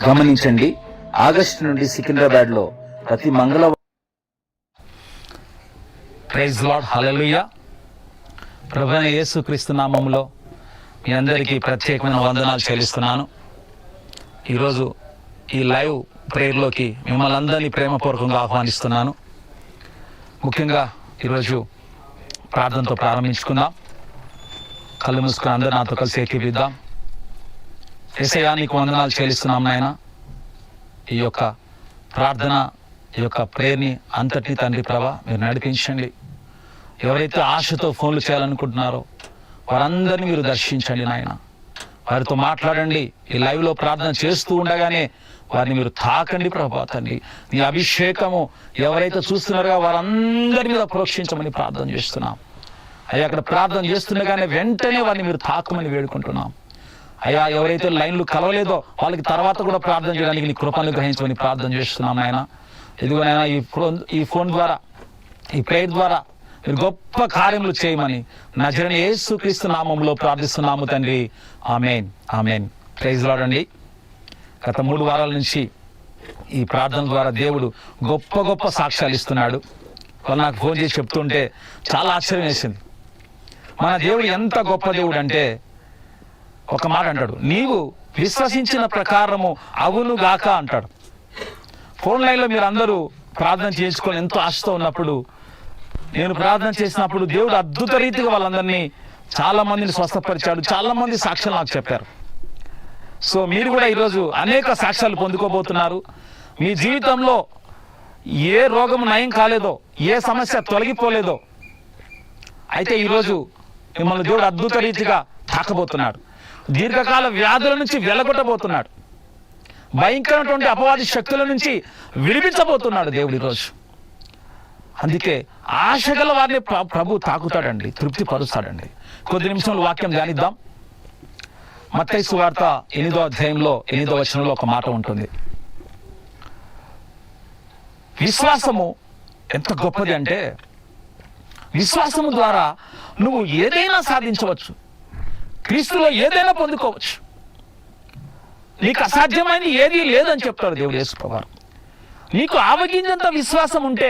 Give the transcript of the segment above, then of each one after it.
గమనించండి. ఆగస్టు నుండి సికింద్రాబాద్ లో ప్రతి మంగళవారం. ప్రైజ్ లార్డ్, హల్లెలూయా. ప్రభువైన యేసుక్రీస్తు నామములో మీ అందరికీ ప్రత్యేకమైన వందనాలు చెల్లిస్తున్నాను. ఈరోజు ఈ లైవ్ ప్రేయర్లోకి మిమ్మల్ని అందరినీ ప్రేమపూర్వకంగా ఆహ్వానిస్తున్నాను. ముఖ్యంగా ఈరోజు ప్రార్థనతో ప్రారంభించుకుందాం. కళ్ళు మూసుకుని అందరూ నాతో కలిసి ఏకీపిద్దాం. యేసయ్యా, నీకు వందనాలు చెల్లిస్తున్నాం నాయన. ఈ యొక్క ప్రార్థన, ఈ యొక్క ప్రేయర్ని అంతటినీ తండ్రి ప్రభా మీరు నడిపించండి. ఎవరైతే ఆశతో ఫోన్లు చేయాలనుకుంటున్నారో వారందరినీ మీరు దర్శించండి నాయన. వారితో మాట్లాడండి. ఈ లైవ్లో ప్రార్థన చేస్తూ ఉండగానే వారిని మీరు తాకండి ప్రభా తండ్రి. నీ అభిషేకము ఎవరైతే చూస్తున్నారో వారందరి మీద ప్రోక్షించమని ప్రార్థన చేస్తున్నాం అయ్యా. అక్కడ ప్రార్థన చేస్తుండగానే వెంటనే వారిని మీరు తాకమని వేడుకుంటున్నాం అయ్యా. ఎవరైతే లైన్లు కలవలేదో వాళ్ళకి తర్వాత కూడా ప్రార్థన చేయడానికి నీ కృపను గ్రహించమని ప్రార్థన చేస్తున్నాం నాయన. ఇదిగోనైనా ఈ ఫోన్ ద్వారా, ఈ ప్రేయర్ ద్వారా మీరు గొప్ప కార్యములు చేయమని నజరేయుడైన యేసుక్రీస్తు నామములో ప్రార్థిస్తున్నాము తండ్రి. ఆమేన్, ఆమేన్. ప్రైజ్ లార్డ్ అండి. గత 3 వారాల నుంచి ఈ ప్రార్థన ద్వారా దేవుడు గొప్ప గొప్ప సాక్ష్యాలు ఇస్తున్నాడు. వాళ్ళు నాకు ఫోన్ చేసి చెప్తుంటే చాలా ఆశ్చర్యం వేసింది. మన దేవుడు ఎంత గొప్ప దేవుడు అంటే ఒక మాట అంటాడు, నీవు విశ్వసించిన ప్రకారము అవునుగాక అంటాడు. ఫోన్ లైన్లో మీరు అందరూ ప్రార్థన చేసుకొని ఎంతో ఆశతో ఉన్నప్పుడు, నేను ప్రార్థన చేసినప్పుడు దేవుడు అద్భుత రీతిగా వాళ్ళందరినీ చాలా మందిని స్వస్థపరిచాడు. చాలా మంది సాక్ష్యాలు నాకు చెప్పారు. సో మీరు కూడా ఈరోజు అనేక సాక్ష్యాలు పొందుకోబోతున్నారు. మీ జీవితంలో ఏ రోగం నయం కాలేదో, ఏ సమస్య తొలగిపోలేదో, అయితే ఈరోజు మిమ్మల్ని దేవుడు అద్భుత రీతిగా తాకబోతున్నాడు. దీర్ఘకాల వ్యాధుల నుంచి వెలగొట్టబోతున్నాడు. భయంకరమైనటువంటి అపవాది శక్తుల నుంచి విడిపించబోతున్నాడు దేవుడు ఈరోజు. అందుకే ఆశగల వారిని ప్రభు తాకుతాడండి, తృప్తి పరుస్తాడండి. కొద్ది నిమిషంలో వాక్యం ధ్యానిద్దాం. మత్తయి సువార్త 8వ అధ్యాయంలో 8వ వచనంలో ఒక మాట ఉంటుంది. విశ్వాసము ఎంత గొప్పది అంటే, విశ్వాసము ద్వారా నువ్వు ఏదైనా సాధించవచ్చు, క్రీస్తులో ఏదైనా పొందుకోవచ్చు. నీకు అసాధ్యమైనది ఏదీ లేదని చెప్తాడు దేవుడు యేసు ప్రభువు. నీకు ఆవగింజంత విశ్వాసం ఉంటే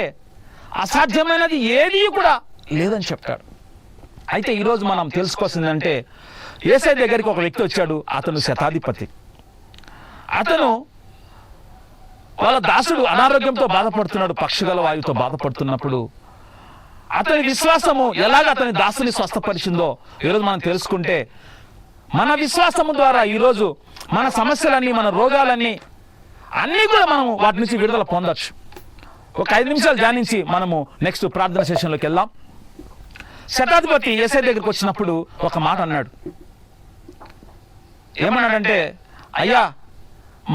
అసాధ్యమైనది ఏదీ కూడా లేదని చెప్తాడు. అయితే ఈరోజు మనం తెలుసుకోవాల్సిందంటే, యేసయ్య దగ్గరికి ఒక వ్యక్తి వచ్చాడు. అతను శతాధిపతి. అతను వాళ్ళ దాసుడు అనారోగ్యంతో బాధపడుతున్నాడు, పక్షిగల వాయువుతో బాధపడుతున్నప్పుడు అతని విశ్వాసము ఎలాగ అతని దాసుని స్వస్థపరిచిందో ఈరోజు మనం తెలుసుకుంటే, మన విశ్వాసము ద్వారా ఈరోజు మన సమస్యలన్నీ, మన రోగాలన్నీ అన్నీ కూడా మనము వాటి నుంచి విడుదల పొందొచ్చు. ఒక 5 నిమిషాలు ధ్యానించి మనము నెక్స్ట్ ప్రార్థన సెషన్లోకి వెళ్దాం. శతాధిపతి యేసయ్య దగ్గరికి వచ్చినప్పుడు ఒక మాట అన్నాడు. ఏమన్నాడంటే, అయ్యా,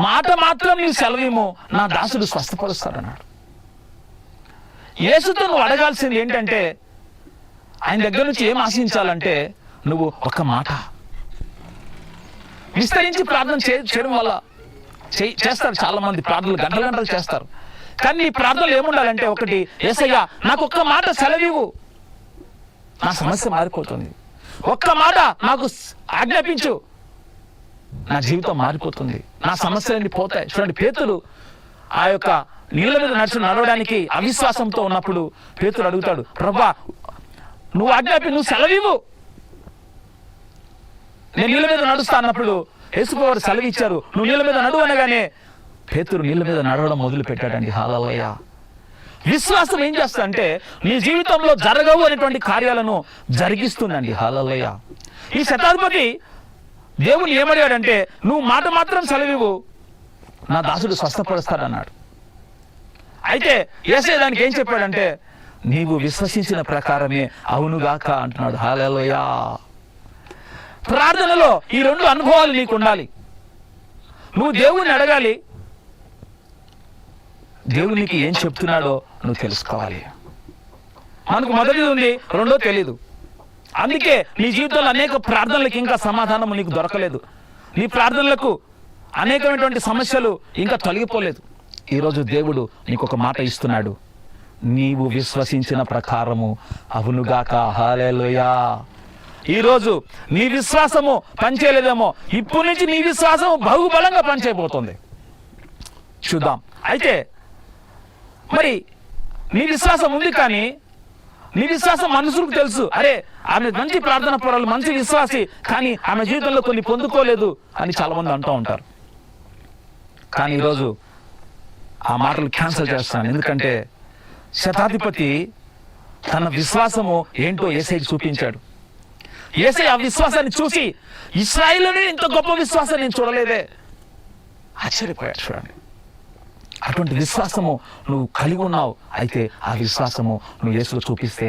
మాట మాత్రం నీవు సెలవేమో, నా దాసుడు స్వస్థపరుస్తాడన్నాడు. యేసుతో నువ్వు అడగాల్సింది ఏంటంటే, ఆయన దగ్గర నుంచి ఏం ఆశించాలంటే, నువ్వు ఒక మాట విస్తరించి ప్రార్థన చేయడం వల్ల చేస్తారు. చాలా మంది ప్రార్థనలు గంటలు గంటలు చేస్తారు. కానీ నీ ప్రార్థనలు ఏముండాలంటే, ఒకటి, యేసయ్యా నాకు ఒక్క మాట సెలవివ్వు, నా సమస్య మారిపోతుంది. ఒక్క మాట నాకు ఆజ్ఞాపించు, నా జీవితం మారిపోతుంది, నా సమస్యలన్నీ పోతాయి. చూడండి, పేతురు ఆ యొక్క నీళ్ళ మీద నడవడానికి అవిశ్వాసంతో ఉన్నప్పుడు పేతురు అడుగుతాడు, ప్రభువా నువ్వు నువ్వు సెలవివ్వు, నేను నీళ్ళ మీద నడుస్తా అన్నప్పుడు యేసుప్రభువు సెలవు ఇచ్చారు. నువ్వు నీళ్ళ మీద నడువు అనగానే పేతురు నీళ్ళ మీద నడవడం మొదలు పెట్టాడండి. హల్లెలూయా. విశ్వాసం ఏం చేస్తుందంటే, నీ జీవితంలో జరగవు అనేటువంటి కార్యాలను జరిగిస్తుందండి. హల్లెలూయా. ఈ శతాధిపతి దేవుని ఏమడిగాడంటే, నువ్వు మాట మాత్రం సెలవివ్వు, నా దాసుడు స్వస్థపరుస్తాడన్నాడు. అయితే యేసయ్య దానికి ఏం చెప్పాడంటే, నీవు విశ్వసించిన ప్రకారమే అవునుగాక అంటున్నాడు. హల్లెలూయా. ప్రార్థనలో ఈ 2 అనుభవాలు నీకు ఉండాలి. నువ్వు దేవుణ్ణి అడగాలి, దేవుడు నీకు ఏం చెప్తున్నాడో నువ్వు తెలుసుకోవాలి. మనకు మొదటిది ఉంది, రెండో తెలీదు. అందుకే నీ జీవితంలో అనేక ప్రార్థనలకు ఇంకా సమాధానం నీకు దొరకలేదు. నీ ప్రార్థనలకు అనేకమైనటువంటి సమస్యలు ఇంకా తొలగిపోలేదు. ఈరోజు దేవుడు నీకు ఒక మాట ఇస్తున్నాడు, నీవు విశ్వసించిన ప్రకారము అవునుగాక. హల్లెలూయా. ఈరోజు నీ విశ్వాసము పనిచేయలేదేమో, ఇప్పటి నుంచి నీ విశ్వాసము బహుబలంగా పనిచేయబోతుంది. చూద్దాం. అయితే మరి నీ విశ్వాసం ఉంది, కానీ నీ విశ్వాసం మనుషులకు తెలుసు, అరే ఆమె మంచి ప్రార్థన పరులు, మంచి విశ్వాసి, కానీ ఆమె జీవితంలో కొన్ని పొందుకోలేదు అని చాలా మంది అంటూ ఉంటారు. కానీ ఈరోజు ఆ మాటలు క్యాన్సిల్ చేస్తాను. ఎందుకంటే శతాధిపతి తన విశ్వాసము ఏంటో యేసయ్యకి చూపించాడు. యేసయ్య ఆ విశ్వాసాన్ని చూసి, ఇశ్రాయేలులోనే ఇంత గొప్ప విశ్వాసం నేను చూడలేదే, ఆశ్చర్యపోయాడు. చూడండి, అటువంటి విశ్వాసము నువ్వు కలిగి ఉన్నావు. అయితే ఆ విశ్వాసము నువ్వు యేసులో చూపిస్తే,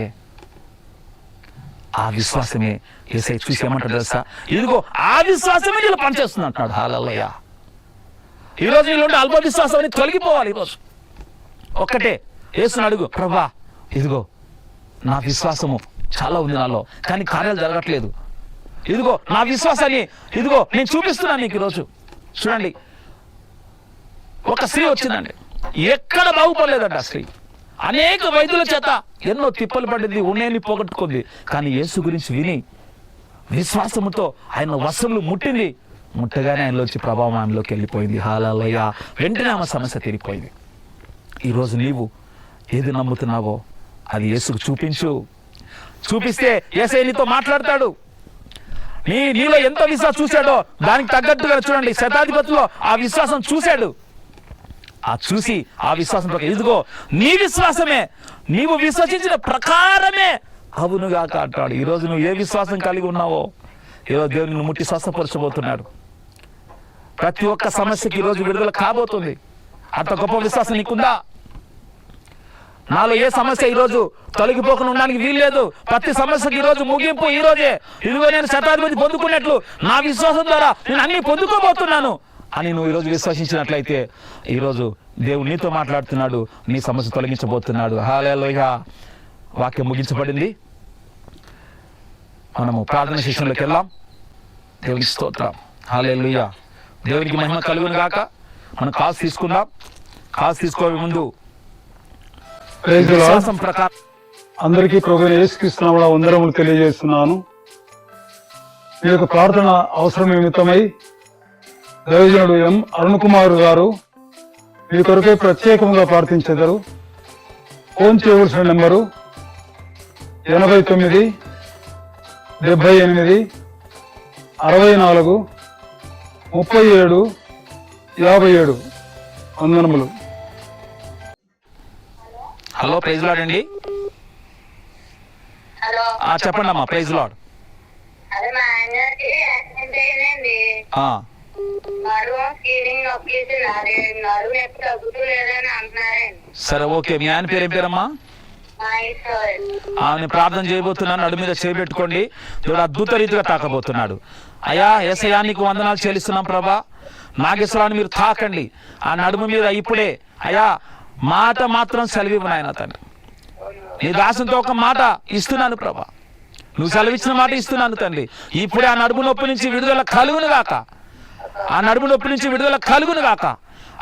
ఆ విశ్వాసమే యేసయ్య చూసి ఏమంటాడు తెలుసా? ఇదిగో ఆ విశ్వాసమే నీళ్ళు పనిచేస్తుంది అంటున్నాడు. హల్లెలూయా. ఈరోజు నీళ్ళు అల్ప విశ్వాసం అని తొలగిపోవాలి. ఈరోజు ఒక్కటే యేసుని అడుగు, ప్రభువా ఇదిగో నా విశ్వాసము చాలా ఉంది నాలో, కానీ కార్యాలు జరగట్లేదు. ఇదిగో నా విశ్వాసాన్ని ఇదిగో నేను చూపిస్తున్నాను నీకు. ఈరోజు చూడండి, ఒక స్త్రీ వచ్చిందండి, ఎక్కడ బాగుపడలేదంట. ఆ స్త్రీ అనేక వైద్యుల చేత ఎన్నో తిప్పలు పడింది, ఉన్నేని పోగొట్టుకుంది, కానీ యేసు గురించి విని విశ్వాసముతో ఆయన వస్త్రములు ముట్టింది. ముట్టగానే ఆయనలోంచి ప్రభావం ఆమెలోకి వెళ్ళిపోయింది. హల్లెలూయా. వెంటనే ఆమె సమస్య తీరిపోయింది. ఈరోజు నీవు ఏది నమ్ముతున్నావో అది యేసుకు చూపించు. చూపిస్తే యేసయ్య నీతో మాట్లాడతాడు. నీలో ఎంత విశ్వాసం చూశాడో దానికి తగ్గట్టుగా చూడండి, శతాధిపతిలో ఆ విశ్వాసం చూశాడు. ఆ చూసి ఆ విశ్వాసం ప్రకారం, ఇదిగో నీ విశ్వాసమే, నీవు విశ్వసించిన ప్రకారమే అవునుగాక అంటాడు. ఈరోజు నువ్వు ఏ విశ్వాసం కలిగి ఉన్నావో ఈరోజు దేవుని ముట్టి స్వస్థపరచబోతున్నాడు. ప్రతి ఒక్క సమస్యకి ఈరోజు విడుదల కాబోతుంది. అంత గొప్ప విశ్వాసం నీకుందా? నాలో ఏ సమస్య ఈరోజు తొలగిపోకుండా ఉండడానికి వీల్లేదు. ప్రతి సమస్యకి ఈరోజు ముగింపు ఈ రోజే. ఇదిగో నేను శతాధిపతి పొందుకున్నట్లు నా విశ్వాసం ద్వారా నేను అన్ని పొందుకోబోతున్నాను అని నువ్వు ఈరోజు విశ్వసించినట్లయితే, ఈరోజు దేవుడు నీతో మాట్లాడుతున్నాడు, నీ సమస్య తొలగించబోతున్నాడు. హల్లెలూయా. వాక్యం ముగించబడింది. మనము ప్రార్థన సెషన్లోకి వెళ్దాం. దేవునికి స్తోత్రం. హల్లెలూయా. దేవునికి మహిమ కలుగును గాక. మనం కాల్స్ తీసుకుందాం. కాల్స్ తీసుకోవే ముందు విశ్వాసం ప్రకారం అందరికీ ప్రభువైన యేసుక్రీస్తు నామములో వందనములు తెలియజేస్తున్నాను. మీ యొక్క ప్రార్థన అవసరం నిమిత్తమై దైవజనుడు ఎం అరుణ్ కుమార్ గారు మీ కొరకే ప్రత్యేకంగా ప్రార్థించెదరు. ఫోన్ చేయవలసిన నెంబరు 89 78 64 37 57. వందనములు. హలో, ప్రైజ్ లార్డ్ అండి. హలో, చెప్పండి అమ్మా. Praise lord. అదే మా ఆయనకి యాక్సిడెంట్ అయిందండి. నడుము స్కీలింగ్ నొక్కేసి నడుము ఎప్పుడు తగ్గుతలేదని అంటున్నారండి. సరే, ఓకే. మీ ఆయన పేరు ఏం పేరమ్మా? నేను ప్రార్థన చేయబోతున్నాను. నడు మీద చేపెట్టుకోండి. దేవుడు అద్భుత రీతిగా తాకబోతున్నాడు. అయ్యా యేసయ్యా నీకు వందనాలు చెల్లిస్తున్నాం ప్రభా. నాగేశ్వరాన్ని మీరు తాకండి ఆ నడుము మీద ఇప్పుడే. అయ్యా మాట మాత్రం సెలవివ్వు నాయన తండ్రి. నీ దాసునితో ఒక మాట ఇస్తున్నాను ప్రభా. నువ్వు సెలవిచ్చిన మాట ఇస్తున్నాను తండ్రి. ఇప్పుడే ఆ నడుము నొప్పి నుంచి విడుదల కలుగును గాక. ఆ నడుము నొప్పి నుంచి విడుదల కలుగును గాక.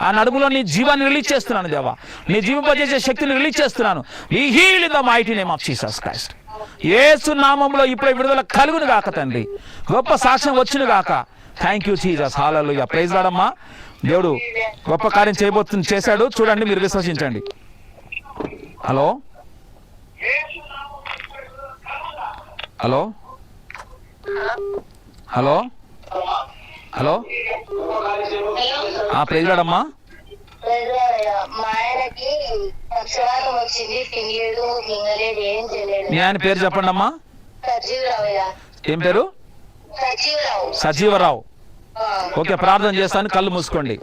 ఆ నడుములో నీ జీవాన్ని రిలీజ్ చేస్తున్నాను దేవా. నీ జీవింపజేసే శక్తిని రిలీజ్ చేస్తున్నాను. Be healed in the mighty name of Jesus Christ. యేసు నామములో ఇప్పుడే విడుదల కలుగును గాక తండ్రి. గొప్ప సాక్ష్యం వచ్చును గాక. Thank you Jesus. Hallelujah. Praise lord అమ్మా. దేవుడు గొప్ప కార్యం చేశాడు. చూడండి, మీరు విశ్వసించండి. Hello hello hello hello praise lord అమ్మా. మా ఆయనకి పక్షవాతం వచ్చింది. తినలేదు, మింగలేదు, ఏం చేయలేదు. మీ ఆయన పేరు చెప్పండి అమ్మా. సజీవరావు. ఏం పేరు? సజీవరావు. సజీవరావు. ఓకే, ప్రార్థన చేస్తాను. కళ్ళు మూసుకోండి.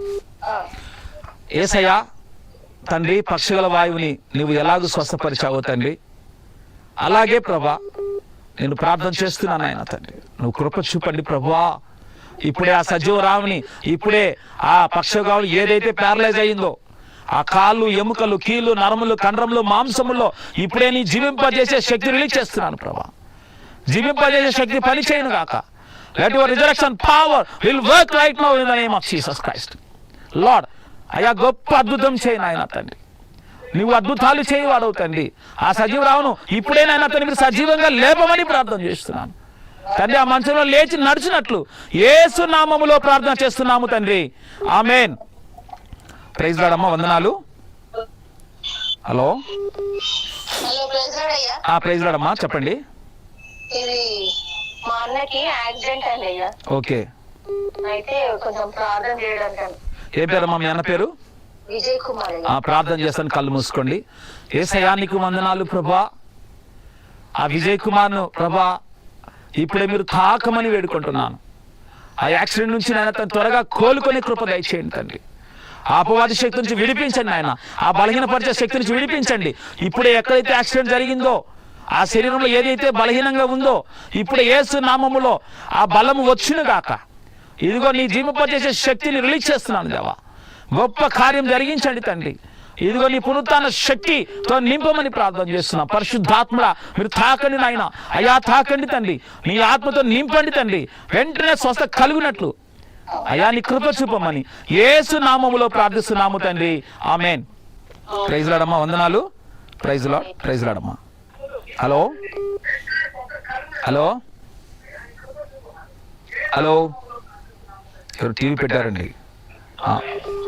యేసయ్యా తండ్రి, పక్షుల వాయువుని నువ్వు ఎలాగూ స్వస్థపరిచావో తండ్రి, అలాగే ప్రభా నేను ప్రార్థన చేస్తున్నాను ఆయన తండ్రి. నువ్వు కృప చూపండి ప్రభువా. ఇప్పుడే ఆ సజీవరావుని, ఇప్పుడే ఆ పక్షగావులు ఏదైతే ప్యారలైజ్ అయిందో, ఆ కాళ్ళు, ఎముకలు, కీళ్ళు, నరములు, కండరములు, మాంసముల్లో ఇప్పుడే నీ జీవింపజేసే శక్తి రిలీజ్ చేస్తున్నాను ప్రభా. జీవింపజేసే శక్తి పని చేయను గాక. Let your resurrection power will work right now in the name of Jesus Christ. Lord, అయ్యా గొప్ప అద్భుతం చేయను ఆయన తండ్రి. నువ్వు అద్భుతాలు చేయవాడవు తండ్రి. ఆ సజీవరావును ఇప్పుడే నాయన తండ్రి మీరు సజీవంగా లేపమని ప్రార్థన చేస్తున్నాను తండ్రి. ఆ మంచంలో లేచి నడిచినట్లు యేసు నామములో ప్రార్థన చేస్తున్నాము తండ్రి. ఆమేన్. ప్రైజ్ లార్డ్ అమ్మా, వందనాలు. హలో హలో ప్రైజ్ లార్డ్ అయ్యా. ప్రైజ్ లార్డ్ అమ్మా, చెప్పండి. ఇది మా అన్నకి యాక్సిడెంట్ అండి అయ్యా. ఓకే, అయితే కొంచెం ప్రార్థన చేయడానికి. ఏం పేరమ్మా మీ అన్న పేరు? విజయ్ కుమార్ అయ్యా. ప్రార్థన చేస్తాను, కళ్ళు మూసుకోండి. యేసయ్యా నీకు వందనాలు ప్రభా. ఆ విజయ్ కుమార్ను ప్రభా ఇప్పుడే మీరు తాకమని వేడుకుంటున్నాను. ఆ యాక్సిడెంట్ నుంచి నాయన తను త్వరగా కోలుకొని కృప దయచేయండి తండ్రి. ఆ అపవాది శక్తి నుంచి విడిపించండి ఆయన, ఆ బలహీనపరిచే శక్తి నుంచి విడిపించండి. ఇప్పుడే ఎక్కడైతే యాక్సిడెంట్ జరిగిందో, ఆ శరీరంలో ఏదైతే బలహీనంగా ఉందో, ఇప్పుడు యేసు నామములో ఆ బలము వచ్చును గాక. ఇదిగో నీ జీవింపజేసే శక్తిని రిలీజ్ చేస్తున్నాను దేవా. గొప్ప కార్యం జరిగించండి తండ్రి. ఇదిగో నీ పునరుత్థాన శక్తితో నింపమని ప్రార్థన చేస్తున్నాం. పరిశుద్ధాత్మడా మీరు తాకండి నాయన, అయ్యా తాకండి తండ్రి. నీ ఆత్మతో నింపండి తండ్రి. వెంటనే స్వస్థ కలుగునట్లు అయ్యా నీ కృప చూపమని యేసు నామములో ప్రార్థిస్తున్నాము తండ్రి. ఆమేన్. ప్రైజ్ లార్డ్ అమ్మా, వందనాలు. ప్రైజ్ లార్డ్, ప్రైజ్ లార్డ్ అమ్మా. హలో హలో హలో, ఎవరు టీవీ పెట్టారండి?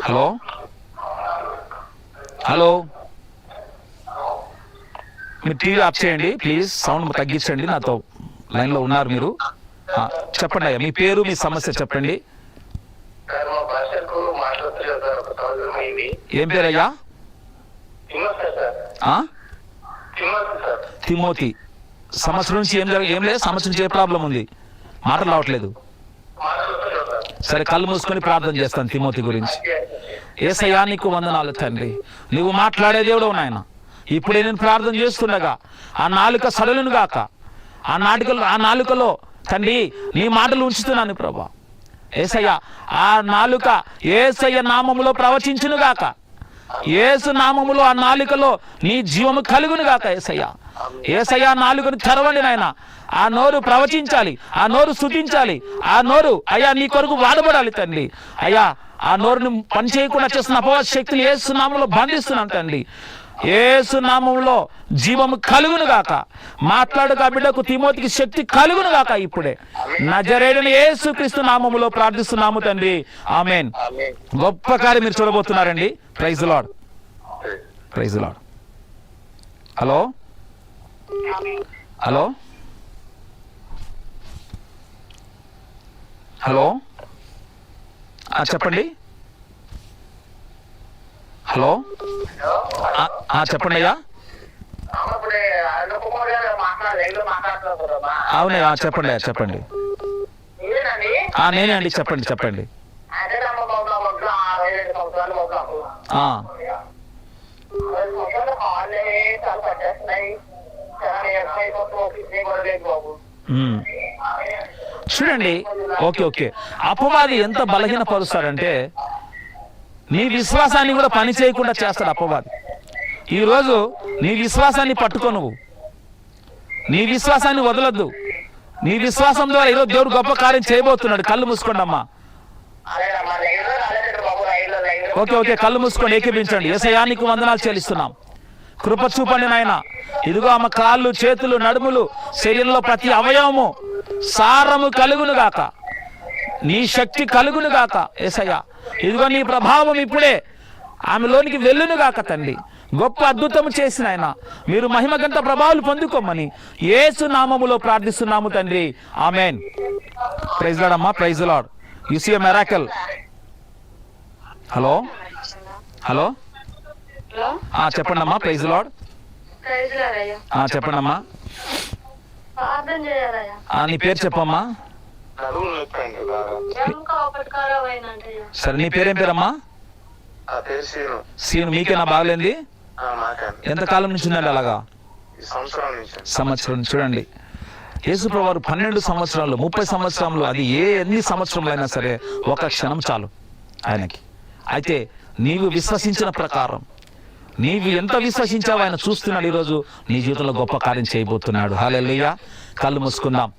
హలో హలో, మీరు టీవీ ఆఫ్ చేయండి ప్లీజ్, సౌండ్ తగ్గించండి. నాతో లైన్లో ఉన్నారు మీరు. చెప్పండి అయ్యా, మీ పేరు మీ సమస్య చెప్పండి. ఏం పేరయ్యా? తిమోతి. సంవత్సరం నుంచి ఏం లేదు, సంవత్సరం నుంచి ఏ ప్రాబ్లం ఉంది? మాటలు రావట్లేదు. సరే, కళ్ళు మూసుకొని ప్రార్థన చేస్తాను తిమోతి గురించి. యేసయ్యా నీకు వందనాలు తండ్రి. నువ్వు మాట్లాడే దేవుడు నాయన. ఇప్పుడే నేను ప్రార్థన చేస్తుండగా ఆ నాలుక సడలును గాక. ఆ నాలుకలో తండ్రి నీ మాటలు ఉంచుతున్నాను ప్రభా. యేసయ్యా ఆ నాలుక యేసయ్య నామములో ప్రవచించును గాక. యేసు నామములో ఆ నాలుకలో నీ జీవము కలుగును గాక. యేసయ్యా, యేసయ్యా నాలుకను తెరవండి నాయన. ఆ నోరు ప్రవచించాలి, ఆ నోరు స్తుతించాలి, ఆ నోరు అయ్యా నీ కొరకు వాడబడాలి తండ్రి. అయ్యా ఆ నోరును పని చేయకుండా చేస్తున్న అపవాద శక్తిని యేసు నామములో బంధిస్తున్నాను తండ్రి. యేసు నామములో జీవము కలుగును గాక. మాట్లాడుక బిడ్డకు తిమోతికి శక్తి కలుగును గాక. ఇప్పుడే నజరేయుడైన యేసుక్రీస్తు నామములో ప్రార్థిస్తున్నాము తండ్రి. ఆమేన్. గొప్ప కార్యం మీరు చూడబోతున్నారండి. Praise Lord, praise lord. Hello hello hello, చెప్పండి. హలో చెప్పండి అయ్యా. అవునయ్యా, చెప్పండి అయ్యా, చెప్పండి. నేనే అండి, చెప్పండి చెప్పండి. చూడండి, ఓకే ఓకే, అపవాది ఎంత బలహీనపరుస్తాడంటే నీ విశ్వాసాన్ని కూడా పని చేయకుండా చేస్తాడు అపవాది. ఈరోజు నీ విశ్వాసాన్ని పట్టుకో, నువ్వు నీ విశ్వాసాన్ని వదలొద్దు. నీ విశ్వాసం ద్వారా ఈరోజు దేవుడు గొప్ప కార్యం చేయబోతున్నాడు. కళ్ళు మూసుకోండి అమ్మా. ఓకే ఓకే, కళ్ళు మూసుకోండి, ఏకీపించండి. యేసయ్యా నీకు వందనాలు చెల్లిస్తున్నాం. కృప చూపండి నాయన. ఇదిగో ఆమె కాళ్ళు, చేతులు, నడుములు, శరీరంలో ప్రతి అవయవము సారము కలుగును గాక. నీ శక్తి కలుగును గాక. యేసయ్యా ఇదిగో నీ ప్రభావం ఇప్పుడే ఆమెలోనికి వెళ్ళును గాక తండ్రి. గొప్ప అద్భుతము చేసిన ఆయన మీరు మహిమగంత ప్రభావాలు పొందుకోమని యేసు నామములో ప్రార్థిస్తున్నాము తండ్రి. ఆమేన్. ప్రైజ్ లార్డ్ అమ్మా, praise lord. You see a miracle. Hello hello, చెప్పండి అమ్మా. Praise lord. చెప్పండి అమ్మా. నీ పేరు చెప్పమ్మా. సరే, నీ పేరేం పేరమ్మా? సీను. మీకేనా బాగలేంది? ఎంతకాలం నుంచి ఉందండి అలాగా? సంవత్సరం. చూడండి, యేసుప్రభువు వారు 12 సంవత్సరాలు, 30 సంవత్సరాలు, అది ఎన్ని సంవత్సరములైనా సరే ఒక క్షణం చాలు ఆయనకి. అయితే నీవు విశ్వసించిన ప్రకారం, నీవు ఎంత విశ్వసించావో ఆయన చూస్తున్నాడు. ఈరోజు నీ జీవితంలో గొప్ప కార్యం చేయబోతున్నాడు. హల్లెలూయా. కళ్ళు మూసుకుందాం.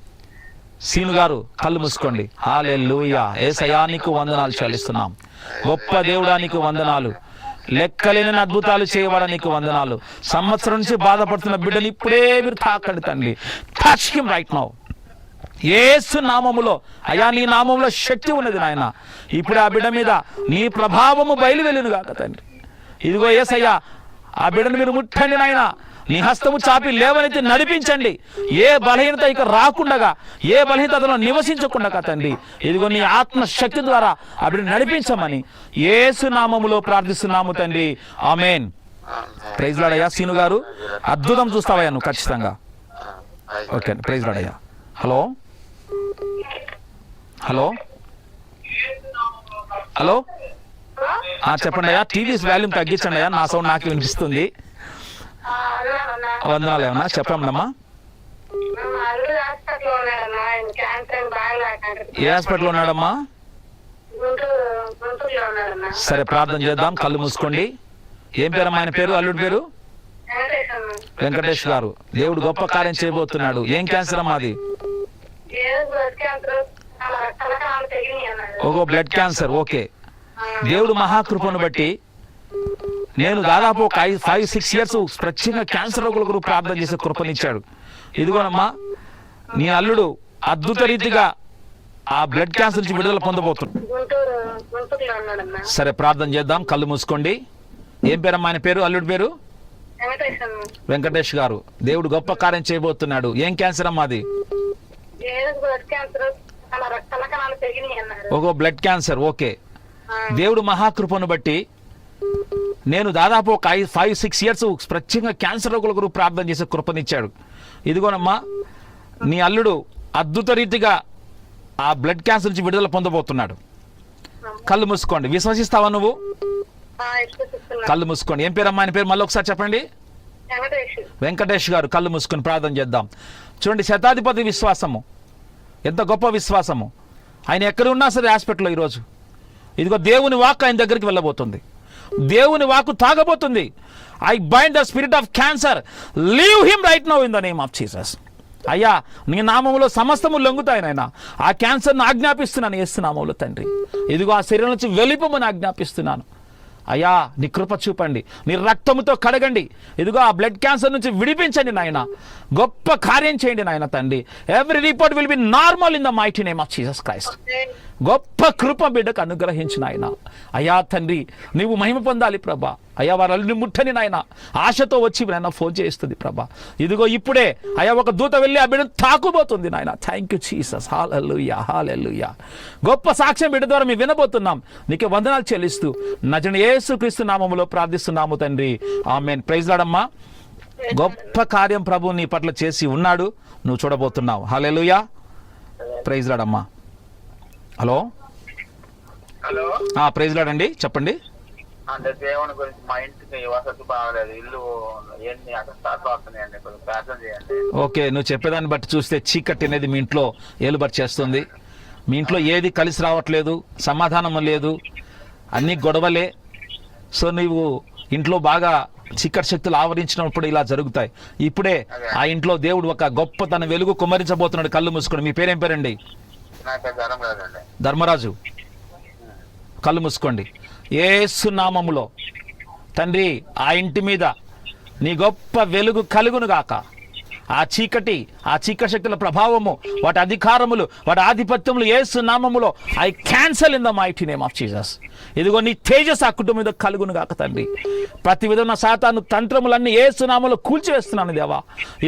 సీను గారు కళ్ళు మూసుకోండి. హల్లెలూయా. యేసయ్యా నీకు వందనాలు చెల్లిస్తున్నాం. గొప్ప దేవుడా నీకు వందనాలు. లెక్కలేని అద్భుతాలు చేయవాడా నీకు వందనాలు. సంవత్సరం నుంచి బాధపడుతున్న బిడ్డని ఇప్పుడే మీరు తాకండి తండ్రి. Touch him right now. యేసు నామములో అయ్యా నీ నామములో శక్తి ఉన్నది నాయన. ఇప్పుడు ఆ బిడ్డ మీద నీ ప్రభావము బయలువెళ్ళును గాక తండ్రి. ఇదిగో యేసయ్యా ఆ బిడ్డను మీరు ముట్టండి నాయన. నీ హస్తము చాపి లేవనెత్తి నడిపించండి. ఏ బలహీనత ఇక రాకుండగా, ఏ బలహీనత అతను నివసించకుండా తండ్రి ఇదిగో నీ ఆత్మశక్తి ద్వారా ఆ బిడ్డను నడిపించమని యేసు నామములో ప్రార్థిస్తున్నాము తండ్రి. ఆమేన్. ప్రైజ్ లార్డ్ అయ్యా. సీను గారు అద్భుతం చూస్తావయ్యా నువ్వు ఖచ్చితంగా. ఓకే అండి. ప్రైజ్ లార్డ్ అయ్యా. హలో హలో హలో చెప్పండి అయ్యా. టీవీ వాల్యూమ్ తగ్గించండి అయ్యా, నా సౌండ్ నాకు వినిపిస్తుంది. వందనాలు ఏమన్నా చెప్పమ్మా. ఏ హాస్పిటల్లో ఉన్నాడమ్మా? సరే ప్రార్థన చేద్దాం. కళ్ళు మూసుకోండి. ఏం పేరమ్మా ఆయన పేరు? అల్లుడి పేరు వెంకటేష్ గారు. దేవుడు గొప్ప కార్యం చేయబోతున్నాడు. ఏం క్యాన్సర్ అమ్మా అది? ఓహో బ్లడ్ క్యాన్సర్. ఓకే. దేవుడు మహాకృపను బట్టి నేను దాదాపు ఒక 5-6 ఇయర్స్ ప్రత్యేకంగా క్యాన్సర్ రోగుల గురించి ప్రార్థన చేసే కృపనిచ్చాడు. ఇదిగోనమ్మా నీ అల్లుడు అద్భుత రీతిగా ఆ బ్లడ్ క్యాన్సర్ నుంచి విడుదల పొందబోతున్నాడు. సరే ప్రార్థన చేద్దాం. కళ్ళు మూసుకోండి. ఏం పేరమ్మా ఆయన పేరు? అల్లుడి పేరు వెంకటేష్ గారు. దేవుడు గొప్ప కార్యం చేయబోతున్నాడు. ఏం క్యాన్సర్ అమ్మా అది? ఓహో బ్లడ్ క్యాన్సర్. ఓకే. దేవుడు మహాకృపను బట్టి నేను దాదాపు ఒక 5-6 ఇయర్స్ ప్రత్యేకంగా క్యాన్సర్ రోగుల గురించి ప్రార్థన చేసే కృపనిచ్చాడు. ఇదిగోనమ్మా నీ అల్లుడు అద్భుత రీతిగా ఆ బ్లడ్ క్యాన్సర్ నుంచి విడుదల పొందబోతున్నాడు. కళ్ళు మూసుకోండి. విశ్వసిస్తావా నువ్వు? కళ్ళు మూసుకోండి. ఏం పేరమ్మా ఆయన పేరు? మళ్ళీ ఒకసారి చెప్పండి. వెంకటేష్ గారు. కళ్ళు మూసుకొని ప్రార్థన చేద్దాం. చూడండి, శతాధిపతి విశ్వాసము ఎంత గొప్ప విశ్వాసము. ఆయన ఎక్కడ ఉన్నా సరే హాస్పిటల్లో ఈరోజు ఇదిగో దేవుని వాక్ ఆయన దగ్గరికి వెళ్ళబోతుంది. దేవుని వాకు తాగబోతుంది. I bind the spirit of cancer, leave him right now in the name of Jesus. అయ్యా నీ నామములో సమస్తము లొంగుతాయి నాయన. ఆ క్యాన్సర్ను ఆజ్ఞాపిస్తున్నాను యేసు నామములో తండ్రి. ఇదిగో ఆ శరీరం నుంచి వెళ్ళిపోమని ఆజ్ఞాపిస్తున్నాను. అయ్యా నీ కృప చూపండి, నీ రక్తముతో కడగండి. ఇదిగో ఆ బ్లడ్ క్యాన్సర్ నుంచి విడిపించండి నాయన. గొప్ప కార్యం చేయండి నాయన తండ్రి. Every report will be normal in the mighty name of Jesus Christ. గొప్ప కృప బిడ్డకు అనుగ్రహించిన ఆయన. అయ్యా తండ్రి నీవు మహిమ పొందాలి ప్రభా. అయ్యా వారు ముట్టని నాయన ఆశతో వచ్చి నాయన ఫోన్ చేస్తుంది ప్రభా. ఇదిగో ఇప్పుడే అయ్యా ఒక దూత వెళ్ళి ఆ బిడ్డను తాకుబోతుంది నాయన. Thank you Jesus. Hallelujah hallelujah. గొప్ప సాక్ష్యం బిడ్డ ద్వారా మేము వినబోతున్నాం. నీకే వందనాలు చెల్లిస్తూ నజరుడైన యేసుక్రీస్తు నామములో ప్రార్థిస్తున్నాము తండ్రి. ఆమేన్. ప్రైజ్ లార్డ్ అమ్మా. గొప్ప కార్యం ప్రభు నీ పట్ల చేసి ఉన్నాడు, నువ్వు చూడబోతున్నావు. హల్లెలూయా. ప్రైజ్ లార్డ్ అమ్మా. హలో ప్రైజ్ లార్డ్ అండి, చెప్పండి. అంటే దేవుని గురించి మా ఇంటికి వసతి బాగలేదు, ఇల్లు ఏంటి అక్కడ స్టార్ట్ అవుతున్నాయండి, కొంచెం ప్రార్థన చేయండి. ఓకే, నువ్వు చెప్పేదాన్ని బట్టి చూస్తే చీకటి అనేది మీ ఇంట్లో ఏలుబడి చేస్తుంది. మీ ఇంట్లో ఏది కలిసి రావట్లేదు, సమాధానం లేదు, అన్ని గొడవలే. సో నువ్వు ఇంట్లో బాగా చీకటి శక్తులు ఆవరించినప్పుడు ఇలా జరుగుతాయి. ఇప్పుడే ఆ ఇంట్లో దేవుడు ఒక గొప్ప తన వెలుగు కుమ్మరించబోతున్నాడు. కళ్ళు మూసుకోండి. మీ పేరేం పేరండి? ధర్మరాజు. కళ్ళు మూసుకోండి. యేసు నామములో తండ్రి ఆ ఇంటి మీద నీ గొప్ప వెలుగు కలుగును గాక. ఆ చీకటి శక్తుల ప్రభావము, వాటి అధికారములు, వాటి ఆధిపత్యములు యేసు నామములో I cancel in the mighty name of Jesus. ఇదిగో నీ తేజస్ ఆ కుటుంబం మీద కలుగును గాక తండ్రి. ప్రతి విధమైన సాతాను తంత్రములన్నీ యేసు నామములో కూల్చివేస్తున్నాను దేవా.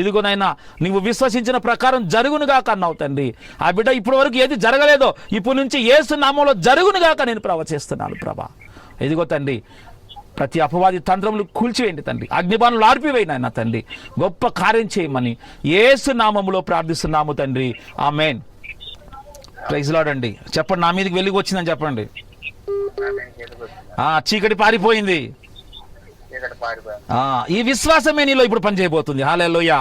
ఇదిగోనైనా నీవు విశ్వసించిన ప్రకారం జరుగును గాక అన్నావు తండ్రి. ఆ బిడ్డ ఇప్పటి వరకు ఏది జరగలేదో ఇప్పటి నుంచి యేసు నామములో జరుగును గాక నేను ప్రవచిస్తున్నాను ప్రభా. ఇదిగో తండ్రి ప్రతి అపవాది తంత్రములు కూల్చివేయండి తండ్రి. అగ్నిబాణులు ఆర్పివేయి నాయన తండ్రి. గొప్ప కార్యం చేయమని యేసు నామములో ప్రార్థిస్తున్నాము తండ్రి. ఆమేన్. ప్రైజ్ లార్డ్ అండి. చెప్పండి, నా మీదకి వెలుగు వచ్చిందని చెప్పండి. చీకటి పారిపోయింది. ఈ విశ్వాసమే నీలో ఇప్పుడు పని చేయబోతుంది. హల్లెలూయా.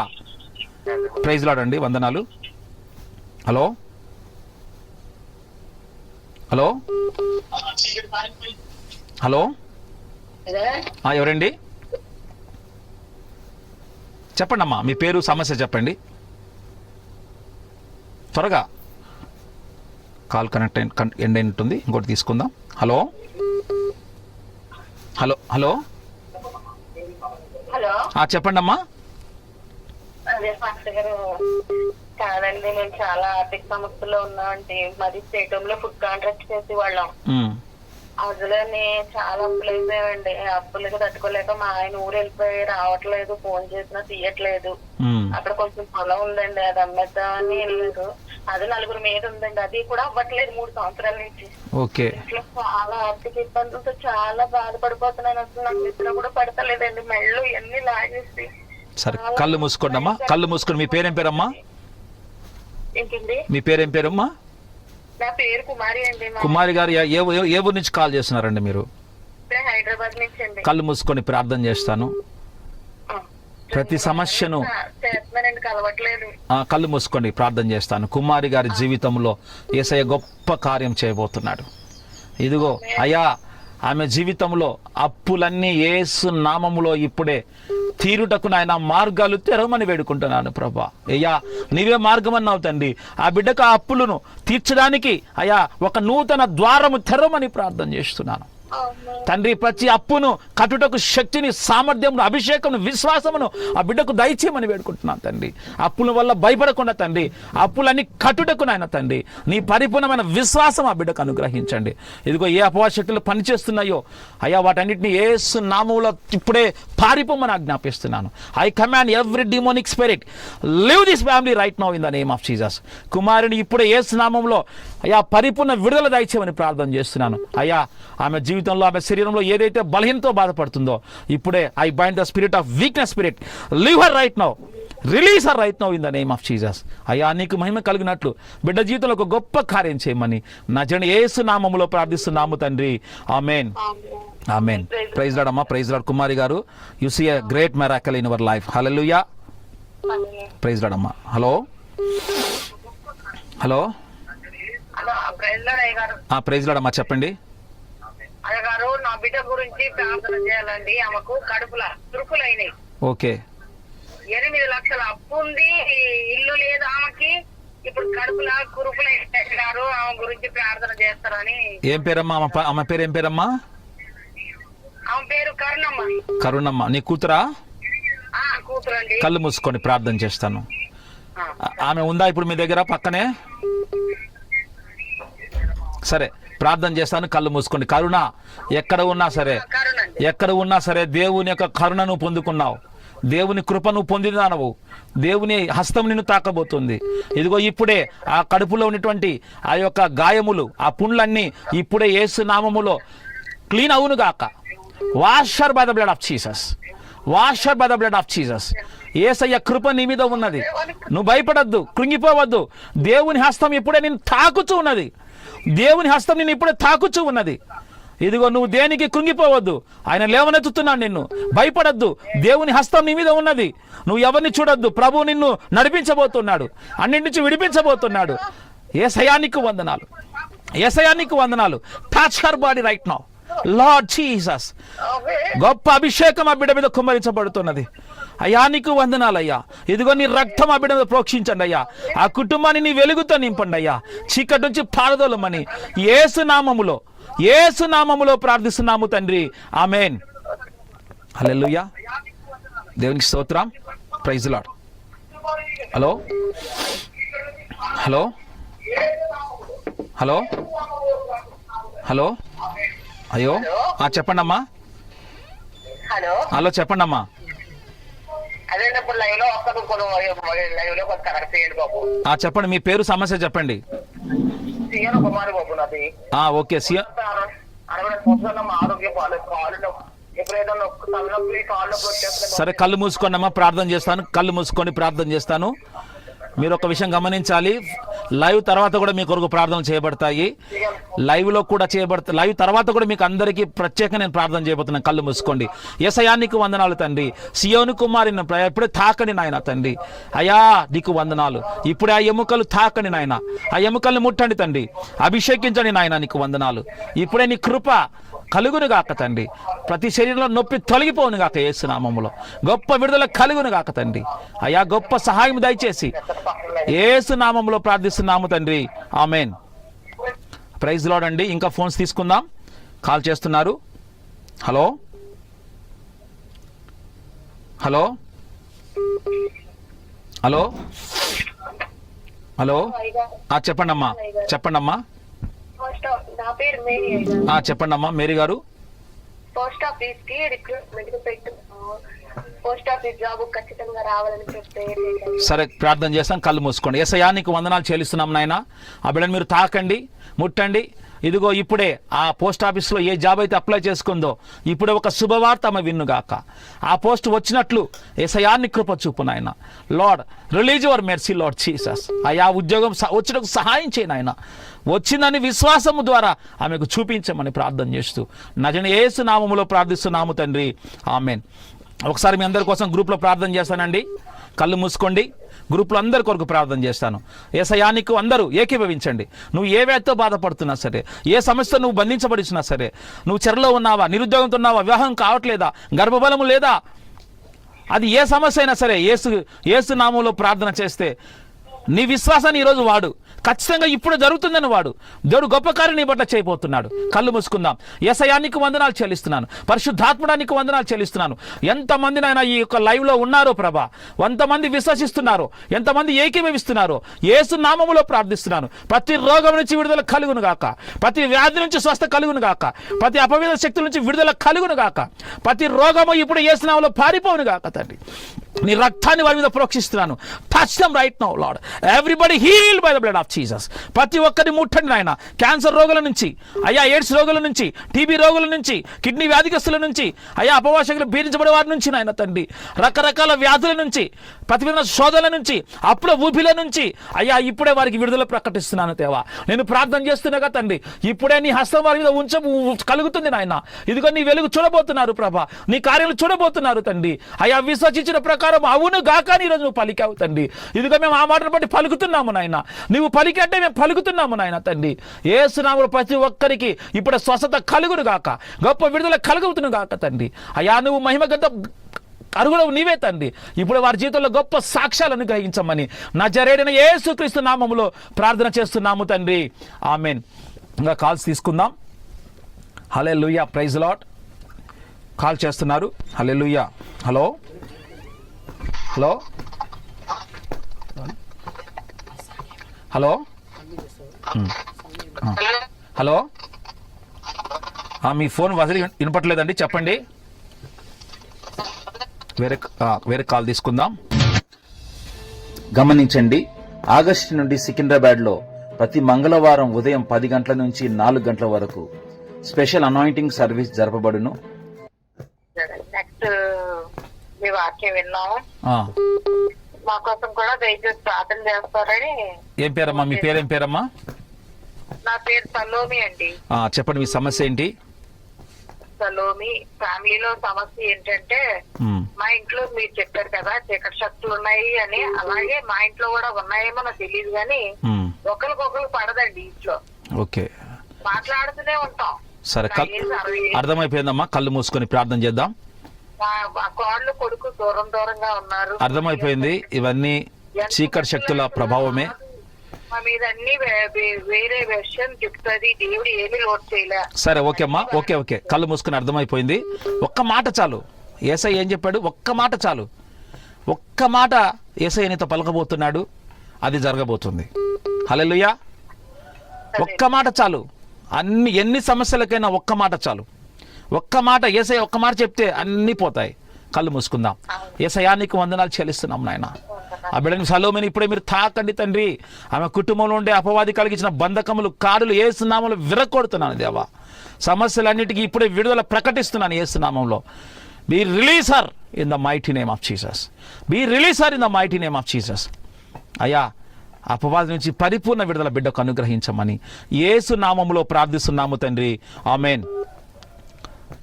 ప్రైజ్ లార్డ్ అండి. వందనాలు. హలో హలో హలో ఎవరండి? చెప్పండి అమ్మా, మీ పేరు, సమస్య చెప్పండి త్వరగా. కాల్ ఎండ్ అయిన ఉంటుంది, ఇంకోటి తీసుకుందాం. హలో హలో హలో హలో చెప్పండి అమ్మా. కాదండి, నేను చాలా ఆర్థిక సమస్యలో ఉన్నామండి. మాది స్టేట్ హోమ్ లో ఫుడ్ కాంట్రాక్ట్ చేసి వాళ్ళం. ఉమ్, అందులోని చాలా అప్పులు అయిపోయాయండి. అప్పులకి తట్టుకోలేక మా ఆయన ఊరు వెళ్ళిపోయి రావట్లేదు, ఫోన్ చేసినా తీయట్లేదు. ఉమ్, అక్కడ కొంచెం పొలం ఉందండి, అది అమ్మేద్దామని వెళ్ళారు. అది 4 మీద ఉందండి, అది కూడా అవ్వట్లేదు 3 సంవత్సరాల నుంచి. ఓకే. ఇంట్లో చాలా ఆర్థిక ఇబ్బందులతో చాలా బాధపడిపోతున్నాను. అసలు నాకు నిద్ర కూడా పడతలేదండి, మెళ్ళు ఇవన్నీ లాగేసి. సరే కళ్ళు మూసుకోండి అమ్మా, కళ్ళు మూసుకోండి. మీ పేరేం పేరమ్మా? ఏంటండి? మీ పేరేం పేరమ్మా? నా పేరు కుమారి అండి. కుమారి గారు ఏ ఊరు నుంచి కాల్ చేస్తున్నారండి మీరు? హైదరాబాద్ నుంచి అండి. కళ్ళు మూసుకొని ప్రార్థన చేస్తాను. ప్రతి సమస్యను చేస్తున్నానండి, కలవట్లేదు. కళ్ళు మూసుకోండి ప్రార్థన చేస్తాను. కుమారి గారి జీవితంలో యేసయ్య గొప్ప కార్యం చేయబోతున్నాడు. ఇదిగో అయ్యా, ఆమె జీవితంలో అప్పులన్నీ యేసు నామములో ఇప్పుడే తీరుటకు నాయన మార్గాలు తెరవమని వేడుకుంటున్నాను ప్రభా. అయ్యా నీవే మార్గం అన్నావు తండ్రి. ఆ బిడ్డకు ఆ అప్పులను తీర్చడానికి అయ్యా ఒక నూతన ద్వారము తెరవమని ప్రార్థన చేస్తున్నాను తండ్రి. ప్రతి అప్పును కట్టుటకు శక్తిని, సామర్థ్యమును, అభిషేకమును, విశ్వాసమును ఆ బిడ్డకు దయచేయమని వేడుకుంటున్నాను తండ్రి. అప్పుల వల్ల భయపడకుండా తండ్రి, అప్పులన్నీ కట్టుటకు నాయన తండ్రి నీ పరిపూర్ణమైన విశ్వాసం ఆ బిడ్డకు అనుగ్రహించండి. ఇదిగో ఏ అపవాద శక్తులు పనిచేస్తున్నాయో అయ్యా వాటన్నిటిని యేసు నామములో ఇప్పుడే పారిపోమని ఆజ్ఞాపిస్తున్నాను. I command every demonic spirit leave this family right now in the name of Jesus. కుమారుని ఇప్పుడే యేసు నామములో అయ్యా పరిపూర్ణ విడుదల దయచేయమని ప్రార్థన చేస్తున్నాను. అయ్యా ఆమె జీవితంలో, ఆమె శరీరంలో ఏదైతే బలహీనతో బాధపడుతుందో ఇప్పుడే I bind the spirit of weakness spirit, leave her right now, release her right now in the name of Jesus. అయ్యా నీకు మహిమ కలిగినట్లు బిడ్డ జీవితంలో ఒక గొప్ప కార్యం చేయమని నజరేయుడైన యేసు నామములో ప్రార్థిస్తున్నాము తండ్రి. ఆమేన్, ఆమేన్. ప్రైజ్ లార్డ్ అమ్మా, ప్రైజ్ లార్డ్ కుమారి గారు. You see a great miracle in your life. హల్లెలూయా. ప్రైజ్ లార్డ్ అమ్మా. హలో హలో, ప్రైజ్ లార్డ్ అమ్మా, చెప్పండి. అయ్యగారు, నా బిడ్డ గురించి ప్రార్థన చేయాలండి. ఆమెకు కడుపులో తురుకులైనాయి. ఓకే. 8 లక్షల అప్పు ఉంది, ఇల్లు లేదు ఆమెకి. ఇప్పుడు కడుపులా కురుపులైనారు. ఆమె గురించి ప్రార్థన చేస్తారని. ఏం పేరమ్మా ఆమె పేరు? ఏం పేరమ్మా? ఆమె పేరు కరుణమ్మ. కరుణమ్మ. నీ కూతురా? కూతురండి. కళ్ళు మూసుకొని ప్రార్థన చేస్తాను. ఆమె ఉందా ఇప్పుడు మీ దగ్గర పక్కనే? సరే ప్రార్థన చేస్తాను. కళ్ళు మూసుకోండి. కరుణ ఎక్కడ ఉన్నా సరే, ఎక్కడ ఉన్నా సరే దేవుని యొక్క కరుణను పొందుకున్నావు, దేవుని కృపను పొందినావు, దేవుని హస్తం నిన్ను తాకబోతుంది. ఇదిగో ఇప్పుడే ఆ కడుపులో ఉన్నటువంటి ఆ యొక్క గాయములు, ఆ పుండ్లన్నీ ఇప్పుడే యేసు నామములో క్లీన్ అవును గాక. Washed by the blood of Jesus, washed by the blood of Jesus. యేసయ్య కృప నీ మీద ఉన్నది. నువ్వు భయపడద్దు, కృంగిపోవద్దు. దేవుని హస్తం ఇప్పుడే నిన్ను తాకుచూ ఉన్నది. దేవుని హస్తం నిన్ను ఇప్పుడే తాకుచూ ఉన్నది. ఇదిగో నువ్వు దేనికి కృంగిపోవద్దు. ఆయన లేవనెత్తుతున్నాడు నిన్ను. భయపడద్దు. దేవుని హస్తం నీ మీద ఉన్నది. నువ్వు ఎవరిని చూడొద్దు. ప్రభువు నిన్ను నడిపించబోతున్నాడు, అన్నింటి నుంచి విడిపించబోతున్నాడు. యేసయ్యానికి వందనాలు, యేసయ్యానికి వందనాలు. Touch her body right now lord Jesus. గొప్ప అభిషేకం ఆ బిడ్డ మీద కుమ్మరించబడుతున్నది. అయ్యా నీకు వందనాలయ్యా. ఇదిగో నీ రక్తం ఆ బిడ్డ మీద ప్రోక్షించండి అయ్యా. ఆ కుటుంబాన్ని నీ వెలుగుతో నింపండి అయ్యా. చీకటి నుంచి పారదోలమని యేసు నామములో, యేసు నామములో ప్రార్థిస్తున్నాము తండ్రి. ఆమేన్. హల్లెలూయా. దేవునికి స్తోత్రం. Praise lord. Hello hello hello hello. అయ్యో చెప్పండి అమ్మా. హలో హలో చెప్పండి అమ్మా. అదే ఇప్పుడు లైవ్ లో వస్తాను, లైవ్ లో కొంత కరెక్ట్ చేయండి బాబు. చెప్పండి మీ పేరు, సమస్య చెప్పండి. సీఎన్ కుమార్ బాబు నాది. ఓకే. 60 సంవత్సరాలు ఆరోగ్యం కాళ్ళు ఎప్పుడైతే తలనొప్పి కాళ్ళు వచ్చేస్తే. సరే కళ్ళు మూసుకోండి అమ్మా, ప్రార్థన చేస్తాను. కళ్ళు మూసుకొని ప్రార్థన చేస్తాను. మీరు ఒక విషయం గమనించాలి, లైవ్ తర్వాత కూడా మీ కొరకు ప్రార్థన చేయబడతాయి. లైవ్లో కూడా చేయబడతాయి. లైవ్ తర్వాత కూడా మీకు అందరికీ ప్రత్యేకంగా నేను ప్రార్థన చేయబోతున్నాను. కళ్ళు మూసుకోండి. యేసయ్యా నీకు వందనాలు తండ్రి. సియోను కుమారుని ఇప్పుడే తాకని నాయన తండ్రి. అయ్యా నీకు వందనాలు. ఇప్పుడే ఆ ఎముకలు తాకని నాయన, ఆ ఎముకలను ముట్టండి తండ్రి. అభిషేకించండి నాయన. నీకు వందనాలు. ఇప్పుడే నీ కృప కలుగును గాక తండ్రి. ప్రతి శరీరంలో నొప్పి తొలగిపోను గాక యేసు నామములో. గొప్ప విడుదల కలుగును గాక తండ్రి. అయ్యా గొప్ప సహాయం దయచేసి యేసు నామములో ప్రార్థిస్తున్నాము తండ్రి. ఆమేన్. ప్రైజ్ లార్డ్ అండి. ఇంకా ఫోన్స్ తీసుకుందాం. కాల్ చేస్తున్నారు. హలో హలో హలో హలో చెప్పండి అమ్మా, చెప్పండి అమ్మా. నా పేరు మేరీ అయ్యా. చెప్పండి అమ్మా మేరీ గారు. పోస్ట్ ఆఫీస్ కి రిక్రూట్మెంట్ కి పెట్టు, పోస్ట్ ఆఫీస్ జాబ్ ఖచ్చితంగా రావాలని చెప్తే సరే ప్రార్థన చేస్తాం, కళ్ళు మూసుకోండి. యేసయ్యా నీకు వందనాలు చెల్లిస్తున్నాం నాయన. ఆ బిడ్డను మీరు తాకండి, ముట్టండి. ఇదిగో ఇప్పుడే ఆ పోస్ట్ ఆఫీస్లో ఏ జాబ్ అయితే అప్లై చేసుకుందో ఇప్పుడే ఒక శుభవార్త ఆమె విన్నుగాక. ఆ పోస్ట్ వచ్చినట్లు యేసయ్యాన్ని కృప చూపు నాయన. Lord release your mercy lord Jesus. అయ్యా ఉద్యోగం వచ్చేటకు సహాయం చేయను ఆయన. వచ్చిందని విశ్వాసము ద్వారా ఆమెకు చూపించమని ప్రార్థన చేస్తూ నజరేయుడైన యేసు నామములో ప్రార్థిస్తున్నాము తండ్రి, ఆమేన్. ఒకసారి మీ అందరి కోసం గ్రూప్లో ప్రార్థన చేస్తానండి. కళ్ళు మూసుకోండి. గ్రూప్లో అందరి కొరకు ప్రార్థన చేస్తాను. యేసయ్యా నీకు అందరూ ఏకీభవించండి. నువ్వు ఏ వ్యాధితో బాధపడుతున్నా సరే, ఏ సమస్య నువ్వు బంధించబడినా సరే, నువ్వు చెరలో ఉన్నావా, నిరుద్యోగంతో ఉన్నావా, వివాహం కావట్లేదా, గర్భబలము లేదా, అది ఏ సమస్య అయినా సరే యేసు నామంలో ప్రార్థన చేస్తే నీ విశ్వాసాన్ని ఈరోజు వాడు. ఖచ్చితంగా ఇప్పుడు జరుగుతుందని వాడు. దేవుడు గొప్ప కార్యం నీ పట్ల చేయబోతున్నాడు. కళ్ళు మూసుకుందాం. యేసయ్యా నీకు వందనాలు చెల్లిస్తున్నాను. పరిశుద్ధాత్ముడా నీకు వందనాలు చెల్లిస్తున్నాను. ఎంతమంది నాయన ఈ యొక్క లైవ్లో ఉన్నారో ప్రభా, ఎంతమంది విశ్వసిస్తున్నారో, ఎంతమంది ఏకీభవిస్తున్నారో యేసు నామములో ప్రార్థిస్తున్నాను. ప్రతి రోగం నుంచి విడుదల కలుగును గాక, ప్రతి వ్యాధి నుంచి స్వస్థ కలుగును గాక, ప్రతి అపవిత్ర శక్తుల నుంచి విడుదల కలుగును గాక, ప్రతి రోగము ఇప్పుడు యేసు నామములో పారిపోవును గాక తండ్రి. నీ రక్తాన్ని వారి మీద ప్రోక్షిస్తున్నాను. Touch them right now Lord. Everybody healed by the blood of Jesus. ప్రతి ఒక్కరిని ముట్టండి నాయన. క్యాన్సర్ రోగుల నుంచి అయ్యా, ఎయిడ్స్ రోగుల నుంచి, టీబీ రోగుల నుంచి, కిడ్నీ వ్యాధిగ్రస్తుల నుంచి అయ్యా, అపవాసకులు పీడించబడే వారి నుంచి నాయన తండ్రి, రకరకాల వ్యాధుల నుంచి, ప్రతివిధ శోధనల నుంచి, అప్పుల ఊపిల నుంచి అయ్యా ఇప్పుడే వారికి విడుదల ప్రకటిస్తున్నాను దేవా. నేను ప్రార్థన చేస్తున్నాగా తండ్రి, ఇప్పుడే నీ హస్తం వారి మీద కలుగుతుంది నాయన. ఇదిగో నీ వెలుగు చూడబోతున్నారు ప్రభా, నీ కార్యాలు చూడబోతున్నారు తండ్రి. అయ్యా విశ్వసించిన ప్రకారం అవును గాక ఈరోజు నువ్వు పలికావు తండ్రి. ఇదిగో మేము ఆ మాటను బట్టి పలుకుతున్నాము నాయన. నువ్వు పలికంటే మేము పలుకుతున్నాము నాయన తండ్రి. యేసు నామములో ప్రతి ఒక్కరికి ఇప్పుడు స్వస్థత కలుగును గాక, గొప్ప విడుదల కలుగుతును గాక తండ్రి. అయ్యా నువ్వు మహిమ గంత అరుగుడవు నీవే తండ్రి. ఇప్పుడు వారి జీవితంలో గొప్ప సాక్ష్యాలను గ్రహించమని నజరేయుడైన యేసుక్రీస్తు నామములో ప్రార్థన చేస్తున్నాము తండ్రి, ఆమేన్. ఇంకా కాల్స్ తీసుకుందాం. హల్లెలూయా, ప్రైజ్ లార్డ్. కాల్ చేస్తున్నారు. హల్లెలూయా. హలో హలో హలో హలో మీ ఫోన్ వదిలి వినపట్లేదండి, చెప్పండి. వేరే కాల్ తీసుకుందాం. గమనించండి, ఆగస్టు నుండి సికింద్రాబాద్లో ప్రతి మంగళవారం ఉదయం 10 గంటల నుంచి 4 గంటల వరకు స్పెషల్ అనాయింటింగ్ సర్వీస్ జరపబడును. నెక్స్ట్ మీ వాక్యం విన్నాము. మా కోసం కూడా దయచేసి ప్రార్థన చేస్తారని. ఏం పేరమ్మా మీ పేరు? ఏం పేరమ్మా? నా పేరు సలోమి అండి. చెప్పండి మీ సమస్య ఏంటి? సలోమి, ఫ్యామిలీలో సమస్య ఏంటంటే మా ఇంట్లో మీరు చెప్పారు కదా చీకటి శక్తులు ఉన్నాయి అని, అలాగే మా ఇంట్లో కూడా ఉన్నాయేమో నాకు తెలియదు కానీ ఒకరికొకరు పడదండి ఇంట్లో. ఓకే, మాట్లాడుతూనే ఉంటాం. సరే అర్థమైపోయిందమ్మా. కళ్ళు మూసుకొని ప్రార్థన చేద్దాం. కోళ్ళు కొడుకు దూరం దూరంగా ఉన్నారు. అర్థమైపోయింది. ఇవన్నీ చీకటి శక్తుల ప్రభావమే. మా మీద అన్ని వేరే విషయం చెప్తుంది. దేవుడు ఏమీ లోటు చేయలే. సరే ఓకే అమ్మా, ఓకే. కళ్ళు మూసుకుని అర్థమైపోయింది. ఒక్క మాట చాలు. యేసయ్య ఏం చెప్పాడు? ఒక్క మాట చాలు. ఒక్క మాట యేసయ్య నీతో పలకబోతున్నాడు, అది జరగబోతుంది. హల్లెలూయా. ఒక్క మాట చాలు. ఎన్ని సమస్యలకైనా ఒక్క మాట చాలు. ఒక్క మాట యేసయ్య ఒక్క మాట చెప్తే అన్నీ పోతాయి. కళ్ళు మూసుకుందాం. యేసయ్యా నీకు వందనాలు చెల్లిస్తున్నాం నాయన. ఆ బిడ్డని సలోమిని ఇప్పుడే మీరు తాకండి తండ్రి. ఆమె కుటుంబంలో ఉండే అపవాది కలిగించిన బంధకములు, కాడులు యేసు నామములో విరగొడుతున్నాను దేవా. సమస్యలన్నిటికీ ఇప్పుడే విడుదల ప్రకటిస్తున్నాను యేసు నామములో. Be release her in the mighty name of Jesus. Be release her in the mighty name of Jesus. అయ్యా అపవాది నుంచి పరిపూర్ణ విడుదల బిడ్డకు అనుగ్రహించమని యేసు నామములో ప్రార్థిస్తున్నాము తండ్రి, ఆమేన్.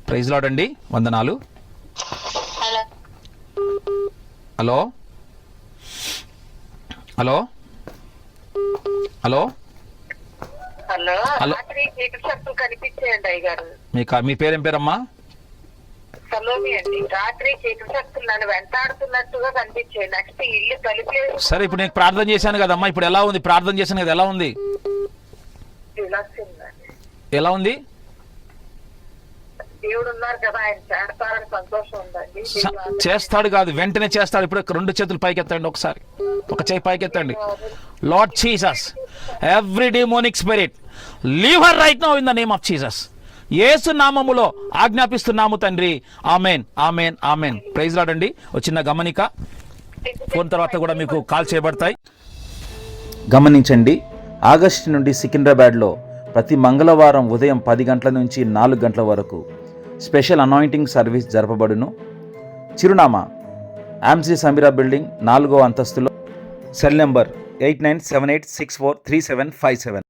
ప్రైజ్ లార్డ్ అండి. వందనాలు. Hello hello hello hello. రాత్రి చీకటి శక్తులు కనిపించేయండి అయ్యగారు. మీ పేరేం పేరమ్మా? సలోమి అండి. రాత్రి చీకటి శక్తులు నన్ను వెంటాడుతున్నట్టుగా కనిపించాయి. నెక్స్ట్ ఇల్లు తలుపులేదు. సరే ఇప్పుడు నేను ప్రార్థన చేశాను కదమ్మా, ఇప్పుడు ఎలా ఉంది? ప్రార్థన చేశాను కదా, ఎలా ఉంది? ఎలా ఉంది? దేవుడు ఉన్నారు కదా, ఆయన చేస్తారని సంతోషం ఉందండి. చేస్తాడు కాదు, వెంటనే చేస్తాడు. ఇప్పుడు 2 చేతులు పైకి ఎత్తండి ఒకసారి. ఒక చేయి పైకెత్తండి. Lord Jesus, every demonic spirit leave her right now in the name of Jesus. యేసు నామములో ఆజ్ఞాపిస్తున్నాము తండ్రి. Amen, amen, amen. Praise lord అండి. ఒక చిన్న గమనిక, ఫోన్ తర్వాత కూడా మీకు కాల్ చేయబడతాయి. గమనించండి, ఆగస్టు నుండి సికింద్రాబాద్లో ప్రతి మంగళవారం ఉదయం 10 గంటల నుంచి 4 గంటల వరకు స్పెషల్ అనాయింటింగ్ సర్వీస్ జరపబడును. చిరునామా ఆమ్సీ సమీరా బిల్డింగ్ 4వ అంతస్తులో. Cell number 8978643757.